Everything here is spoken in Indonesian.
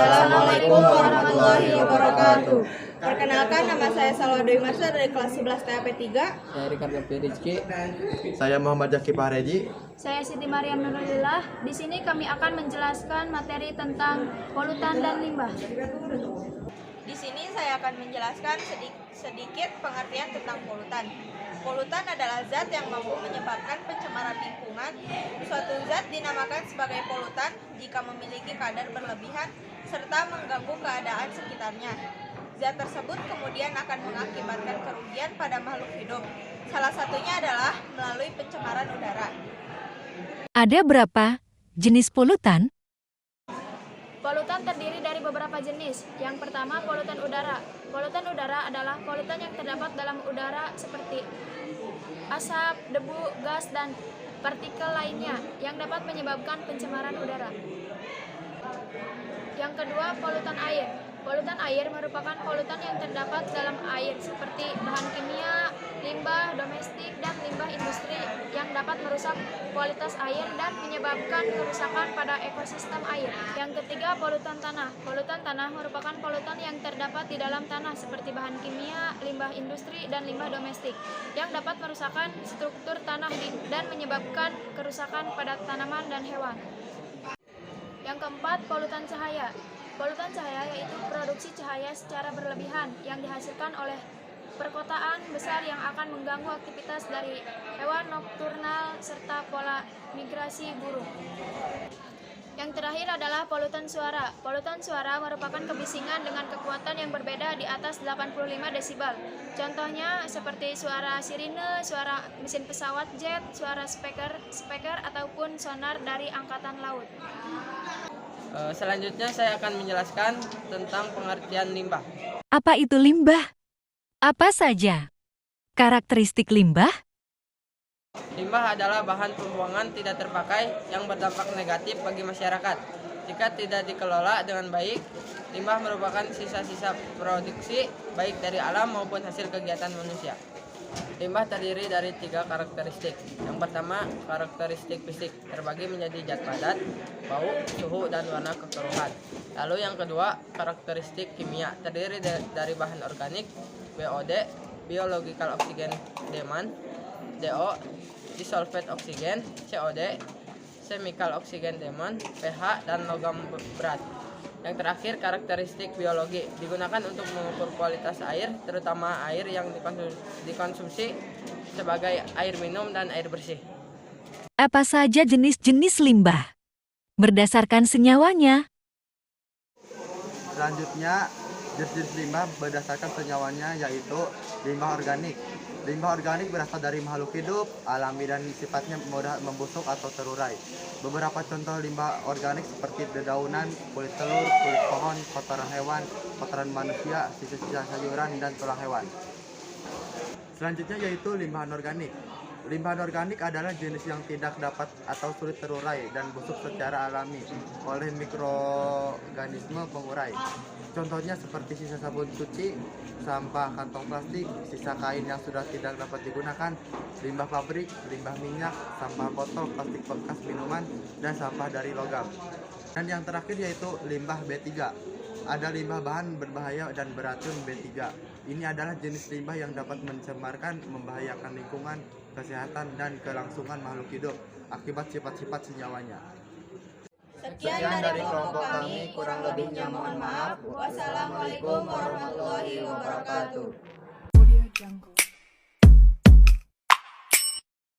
Assalamualaikum warahmatullahi wabarakatuh. Perkenalkan, nama saya Salwa Dwi Marsha dari kelas 11 TAP 3. Saya Ricardo Rizky. Saya Muhammad Zaki Fahreji. Saya Siti Maryam Nurulillah. Di sini kami akan menjelaskan materi tentang polutan dan limbah. Di sini saya akan menjelaskan sedikit pengertian tentang polutan. Polutan adalah zat yang mampu menyebabkan pencemaran lingkungan. Suatu zat dinamakan sebagai polutan jika memiliki kadar berlebihan serta mengganggu keadaan sekitarnya. Zat tersebut kemudian akan mengakibatkan kerugian pada makhluk hidup. Salah satunya adalah melalui pencemaran udara. Ada berapa jenis polutan? Polutan terdiri dari beberapa jenis. Yang pertama, polutan udara. Polutan udara adalah polutan yang terdapat dalam udara seperti asap, debu, gas, dan partikel lainnya yang dapat menyebabkan pencemaran udara. Yang kedua, polutan air. Polutan air merupakan polutan yang terdapat dalam air seperti bahan kimia, limbah domestik, dan limbah industri yang dapat merusak kualitas air dan menyebabkan kerusakan pada ekosistem air. Yang ketiga, polutan tanah. Polutan tanah merupakan polutan yang terdapat di dalam tanah seperti bahan kimia, limbah industri, dan limbah domestik yang dapat merusakkan struktur tanah dan menyebabkan kerusakan pada tanaman dan hewan. Yang keempat, polutan cahaya. Polutan cahaya yaitu produksi cahaya secara berlebihan yang dihasilkan oleh perkotaan besar yang akan mengganggu aktivitas dari hewan nokturnal serta pola migrasi burung. Yang terakhir adalah polutan suara. Polutan suara merupakan kebisingan dengan kekuatan yang berbeda di atas 85 desibel. Contohnya seperti suara sirine, suara mesin pesawat jet, suara speaker ataupun sonar dari angkatan laut. Selanjutnya saya akan menjelaskan tentang pengertian limbah. Apa itu limbah? Apa saja karakteristik limbah? Limbah adalah bahan pembuangan tidak terpakai yang berdampak negatif bagi masyarakat. Jika tidak dikelola dengan baik, limbah merupakan sisa-sisa produksi baik dari alam maupun hasil kegiatan manusia. Limbah terdiri dari 3 karakteristik. Yang pertama, karakteristik fisik, terbagi menjadi zat padat, bau, suhu, dan warna kekeruhan. Lalu yang kedua, karakteristik kimia, terdiri dari bahan organik, BOD, biological oxygen demand, DO, disolved oxygen, COD, chemical oxygen demand, pH, dan logam berat. Yang terakhir, karakteristik biologi, digunakan untuk mengukur kualitas air, terutama air yang dikonsumsi sebagai air minum dan air bersih. Apa saja jenis-jenis limbah? Berdasarkan senyawanya. Selanjutnya, jenis-jenis limbah berdasarkan senyawanya yaitu limbah organik. Limbah organik berasal dari makhluk hidup, alami dan sifatnya mudah membusuk atau terurai. Beberapa contoh limbah organik seperti dedaunan, kulit telur, kulit pohon, kotoran hewan, kotoran manusia, sisa-sisa sayuran, dan tulang hewan. Selanjutnya yaitu limbah anorganik. Limbah anorganik adalah jenis yang tidak dapat atau sulit terurai dan busuk secara alami oleh mikroorganisme pengurai. Contohnya seperti sisa sabun cuci, sampah kantong plastik, sisa kain yang sudah tidak dapat digunakan, limbah pabrik, limbah minyak, sampah botol, plastik bekas minuman, dan sampah dari logam. Dan yang terakhir yaitu limbah B3. Ada limbah bahan berbahaya dan beracun B3. Ini adalah jenis limbah yang dapat mencemarkan, membahayakan lingkungan, kesehatan, dan kelangsungan makhluk hidup akibat sifat-sifat senyawanya. Sekian dari kelompok kami, kurang lebihnya mohon maaf. Wassalamualaikum warahmatullahi wabarakatuh.